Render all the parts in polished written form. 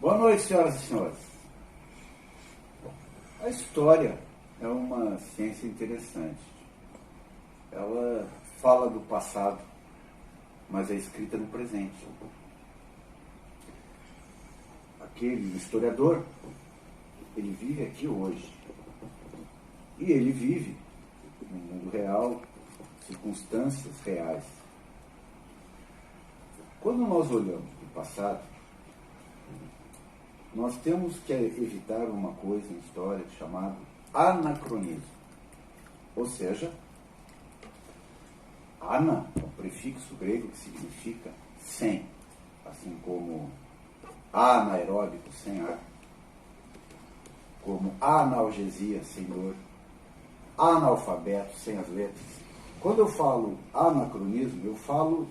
Boa noite, senhoras e senhores. A história é uma ciência interessante. Ela fala do passado, mas é escrita no presente. Aquele historiador, ele vive aqui hoje. E ele vive no mundo real, circunstâncias reais. Quando nós olhamos para o passado, nós temos que evitar uma coisa em história chamada anacronismo. Ou seja, ana é um prefixo grego que significa sem, assim como anaeróbico, sem ar, como analgesia, sem dor, analfabeto, sem as letras. Quando eu falo anacronismo, eu falo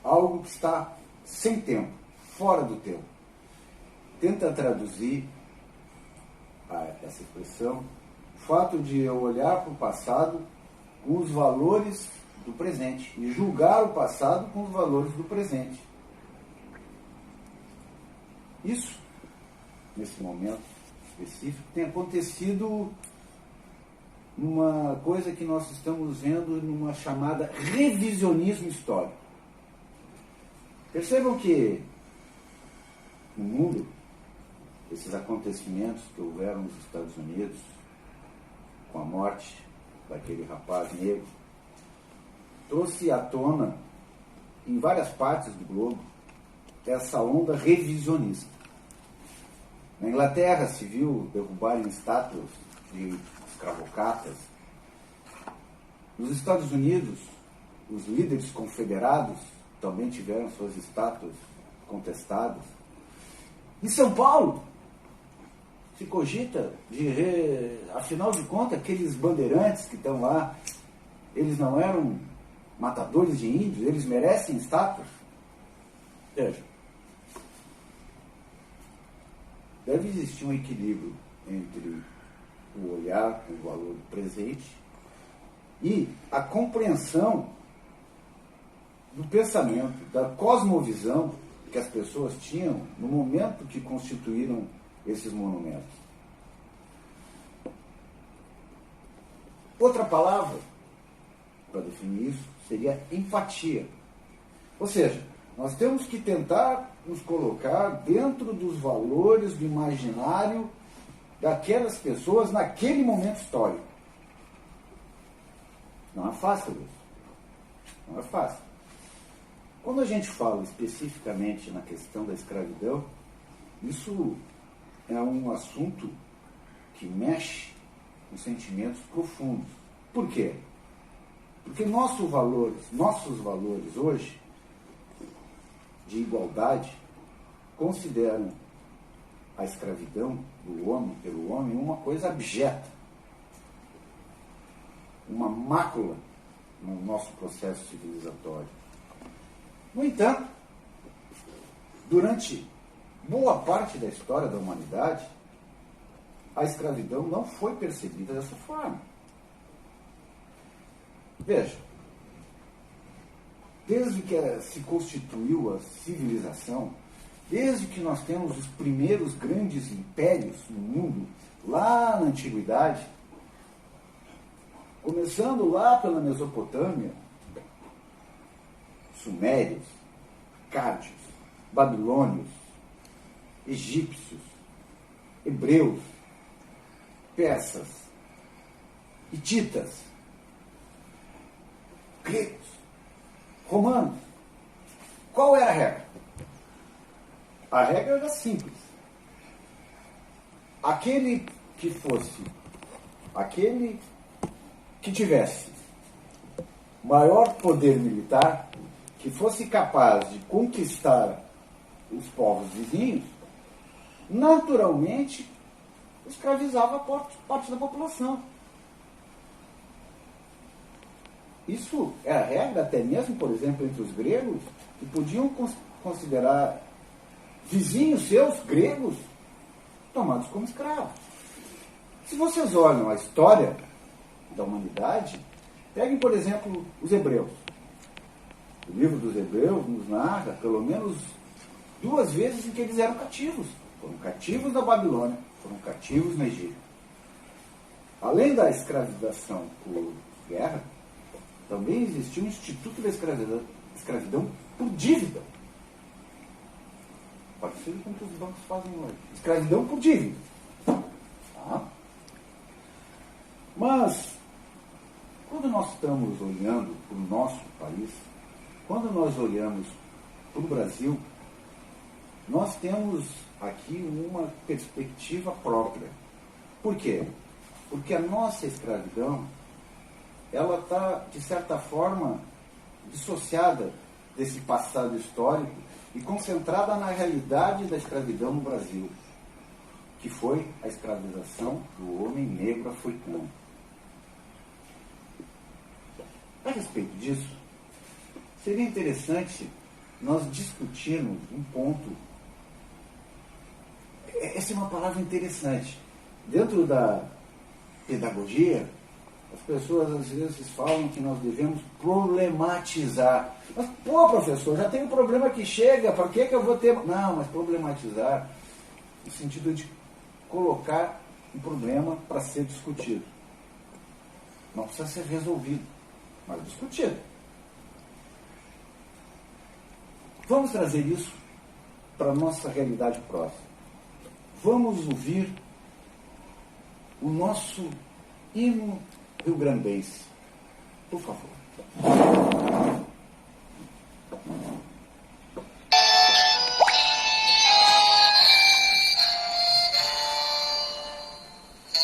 algo que está sem tempo, fora do tempo. Tenta traduzir essa expressão, o fato de eu olhar para o passado com os valores do presente e julgar o passado com os valores do presente. Isso, nesse momento específico, tem acontecido numa coisa que nós estamos vendo numa chamada revisionismo histórico. Percebam que no mundo, esses acontecimentos que houveram nos Estados Unidos, com a morte daquele rapaz negro, trouxe à tona, em várias partes do globo, essa onda revisionista. Na Inglaterra se viu derrubarem estátuas de escravocatas. Nos Estados Unidos, os líderes confederados também tiveram suas estátuas contestadas. Em São Paulo, se cogita afinal de contas, aqueles bandeirantes que estão lá, eles não eram matadores de índios, eles merecem estátuas? Veja, deve existir um equilíbrio entre o olhar com o valor do presente e a compreensão do pensamento, da cosmovisão que as pessoas tinham no momento que constituíram esses monumentos. Outra palavra para definir isso seria empatia. Ou seja, nós temos que tentar nos colocar dentro dos valores do imaginário daquelas pessoas naquele momento histórico. Não é fácil isso. Não é fácil. Quando a gente fala especificamente na questão da escravidão, isso é um assunto que mexe com sentimentos profundos. Por quê? Porque nossos valores hoje, de igualdade, consideram a escravidão do homem pelo homem uma coisa abjeta, uma mácula no nosso processo civilizatório. No entanto, durante boa parte da história da humanidade, a escravidão não foi percebida dessa forma. Veja, desde que se constituiu a civilização, desde que nós temos os primeiros grandes impérios no mundo, lá na antiguidade, começando lá pela Mesopotâmia, sumérios, cádios, babilônios, egípcios, hebreus, persas, hititas, gregos, romanos. Qual era a regra? A regra era simples. Aquele que tivesse maior poder militar, que fosse capaz de conquistar os povos vizinhos, naturalmente escravizava parte da população. Isso era regra até mesmo, por exemplo, entre os gregos, que podiam considerar vizinhos seus, gregos, tomados como escravos. Se vocês olham a história da humanidade, peguem, por exemplo, os hebreus. O livro dos Hebreus nos narra, pelo menos 2 vezes em que eles eram cativos. foram cativos da Babilônia, foram cativos na Egito. Além da escravização por guerra, também existia um instituto da escravidão por dívida. Parecido com o que os bancos fazem hoje. Escravidão por dívida. Tá? Mas, quando nós estamos olhando para o nosso país, quando nós olhamos para o Brasil, nós temos aqui uma perspectiva própria. Por quê? Porque a nossa escravidão, ela está, de certa forma, dissociada desse passado histórico e concentrada na realidade da escravidão no Brasil, que foi a escravização do homem negro africano. A respeito disso, seria interessante nós discutirmos um ponto. Essa é uma palavra interessante. Dentro da pedagogia, as pessoas às vezes falam que nós devemos problematizar. Mas, pô, professor, já tem um problema que chega, para que eu vou ter... Não, mas problematizar no sentido de colocar um problema para ser discutido. Não precisa ser resolvido, mas discutido. Vamos trazer isso para a nossa realidade próxima. Vamos ouvir o nosso hino rio-grandense. Por favor.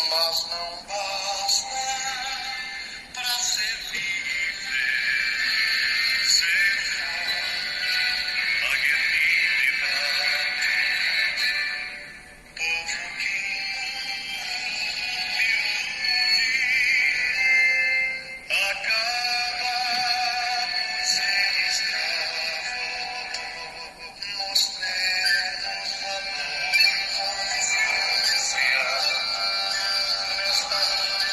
Mas não basta para ser livre, ser forte, aguerrido, povo que acaba por ser escravo, mostremos valor e consciência nesta injusta terra.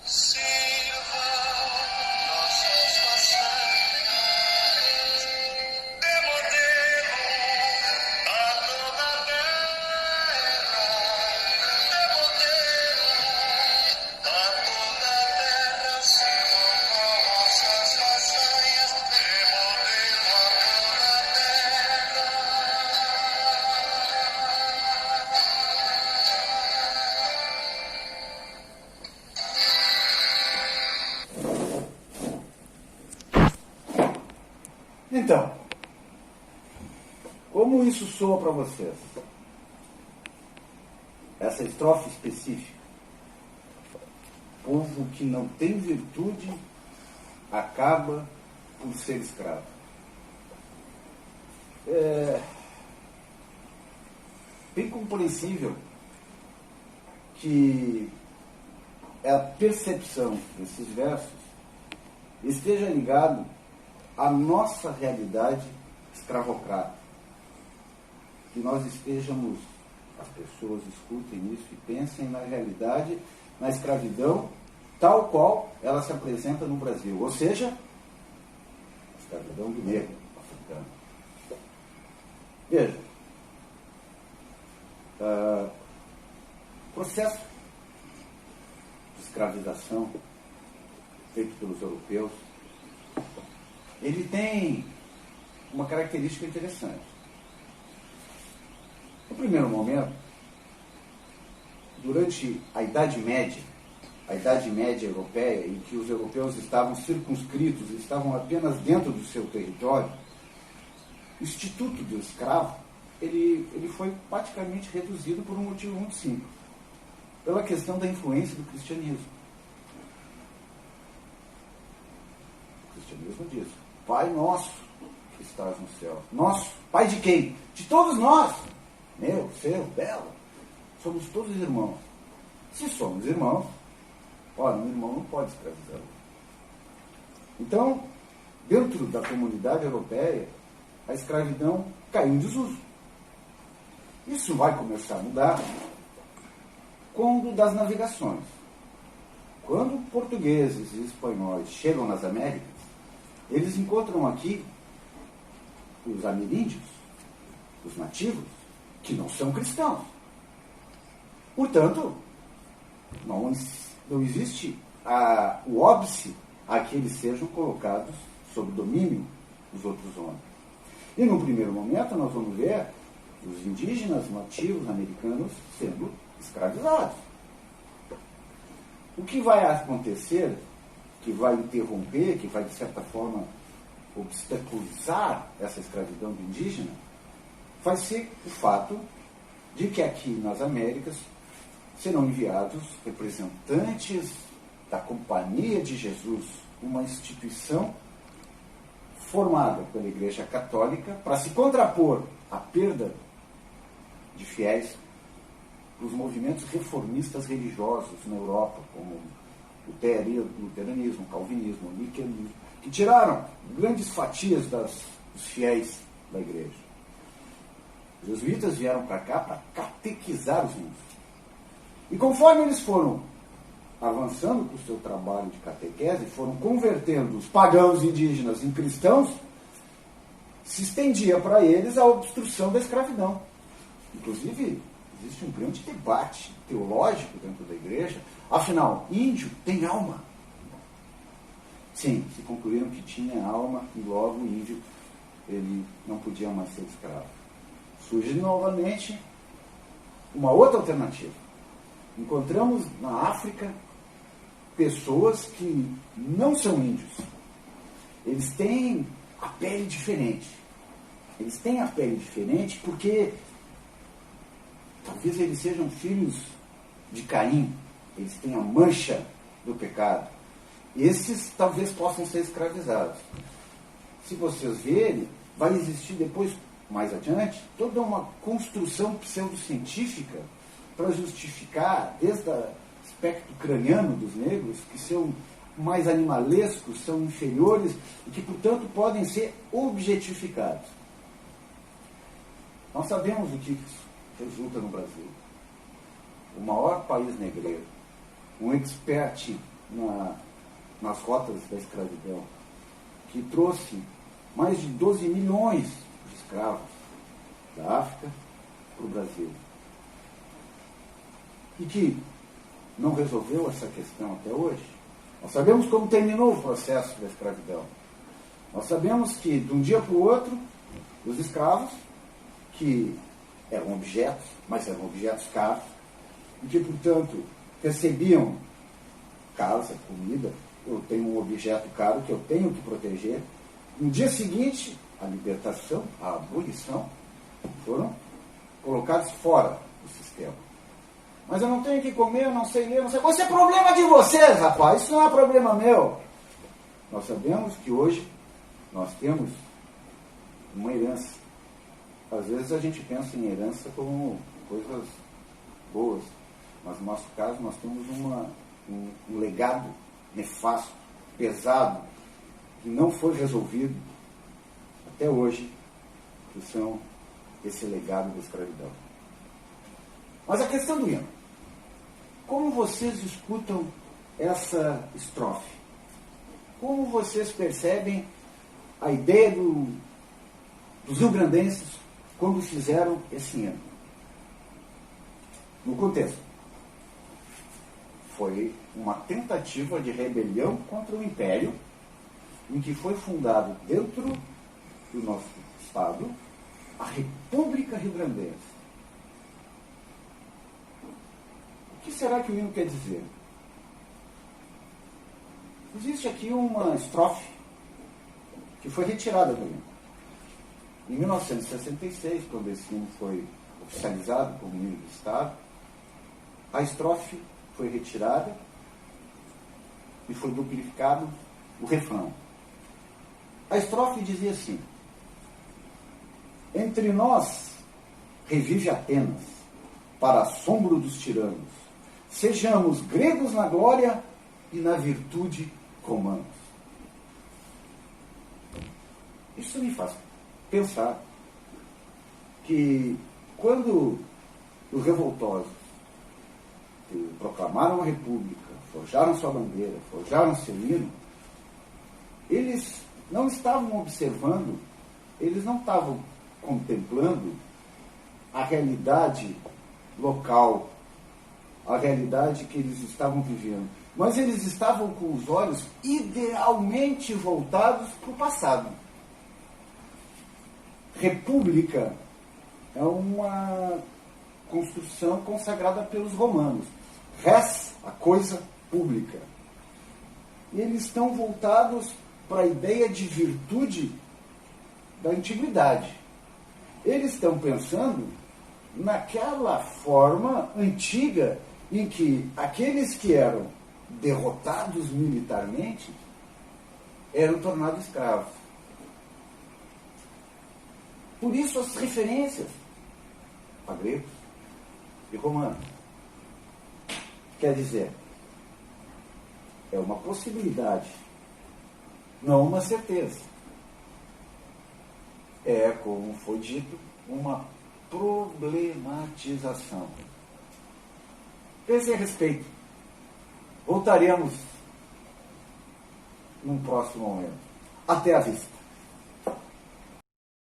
Sirvam nossas façanhas de modelo a toda a terra, de modelo a toda a terra. Sirvam nossas façanhas de modelo a toda a terra. Então, como isso soa para vocês? Essa estrofe específica. Povo que não tem virtude acaba por ser escravo. É bem compreensível que a percepção desses versos esteja ligado à nossa realidade escravocrata. Que nós estejamos, as pessoas escutem isso e pensem na realidade, na escravidão, tal qual ela se apresenta no Brasil. Ou seja, a escravidão do negro africano. Veja, processo de escravização feito pelos europeus, ele tem uma característica interessante. No primeiro momento, durante a Idade Média europeia, em que os europeus estavam circunscritos, estavam apenas dentro do seu território, o instituto do escravo, ele foi praticamente reduzido por um motivo muito simples, pela questão da influência do cristianismo. O cristianismo diz: Pai nosso que estás no céu. Nosso, Pai de quem? De todos nós. Meu, seu, dela. Somos todos irmãos. Se somos irmãos, ora, um irmão não pode escravizar. Então, dentro da comunidade europeia, a escravidão caiu em desuso. Isso vai começar a mudar quando das navegações. Quando portugueses e espanhóis chegam nas Américas, eles encontram aqui os ameríndios, os nativos, que não são cristãos. Portanto, não existe o óbice a que eles sejam colocados sob domínio dos outros homens. E no primeiro momento nós vamos ver os indígenas nativos americanos sendo escravizados. O que vai acontecer, que vai interromper, que vai de certa forma obstaculizar essa escravidão do indígena, vai ser o fato de que aqui nas Américas serão enviados representantes da Companhia de Jesus, uma instituição formada pela Igreja Católica para se contrapor à perda de fiéis dos movimentos reformistas religiosos na Europa, como o luteranismo, o calvinismo, o niquianismo, que tiraram grandes fatias dos fiéis da Igreja. Os jesuítas vieram para cá para catequizar os índios. E conforme eles foram avançando com o seu trabalho de catequese, foram convertendo os pagãos indígenas em cristãos, se estendia para eles a obstrução da escravidão. Inclusive, existe um grande debate teológico dentro da igreja. Afinal, índio tem alma? Sim, se concluíram que tinha alma e logo o índio ele não podia mais ser escravo. Surge novamente uma outra alternativa. Encontramos na África pessoas que não são índios. Eles têm a pele diferente. Eles têm a pele diferente porque talvez eles sejam filhos de Caim. Eles têm a mancha do pecado. Esses talvez possam ser escravizados. Se vocês verem, vai existir depois, mais adiante, toda uma construção pseudocientífica para justificar, desde o aspecto craniano dos negros, que são mais animalescos, são inferiores e que, portanto, podem ser objetificados. Nós sabemos o que isso resulta no Brasil. O maior país negreiro, um expert nas rotas da escravidão, que trouxe mais de 12 milhões de escravos da África para o Brasil. E que não resolveu essa questão até hoje. Nós sabemos como terminou o processo da escravidão. Nós sabemos que, de um dia para o outro, os escravos, que eram objetos, mas eram objetos caros, e que, portanto, recebiam casa, comida. Eu tenho um objeto caro que eu tenho que proteger. No dia seguinte, a libertação, a abolição, foram colocados fora do sistema. Mas eu não tenho que comer, eu não sei ler, eu não sei... Isso é problema de vocês, rapaz, isso não é problema meu. Nós sabemos que hoje nós temos uma herança. Às vezes a gente pensa em herança como coisas boas, mas no nosso caso nós temos um legado nefasto, pesado, que não foi resolvido até hoje, que são esse legado da escravidão. Mas a questão do hino, como vocês escutam essa estrofe? Como vocês percebem a ideia dos rio-grandenses quando fizeram esse hino? No contexto, foi uma tentativa de rebelião contra o Império, em que foi fundado dentro do nosso Estado a República Rio-Grandense. O que será que o hino quer dizer? Existe aqui uma estrofe que foi retirada do hino. Em 1966, quando esse hino foi oficializado como hino do Estado, a estrofe foi retirada e foi duplicado o refrão. A estrofe dizia assim: entre nós revive Atenas, para assombro dos tiranos, sejamos gregos na glória e na virtude romanos. Isso me faz pensar que quando os revoltosos que proclamaram a República, forjaram sua bandeira, forjaram seu hino, eles não estavam observando eles não estavam contemplando a realidade local, a realidade que eles estavam vivendo. Mas eles estavam com os olhos idealmente voltados para o passado. República é uma construção consagrada pelos romanos. Res, a coisa pública. E eles estão voltados para a ideia de virtude da antiguidade. Eles estão pensando naquela forma antiga em que aqueles que eram derrotados militarmente eram tornados escravos. Por isso as referências a gregos e romanos. Quer dizer, é uma possibilidade, não uma certeza. É, como foi dito, uma problematização. Pense a respeito. Voltaremos num próximo momento. Até a vista.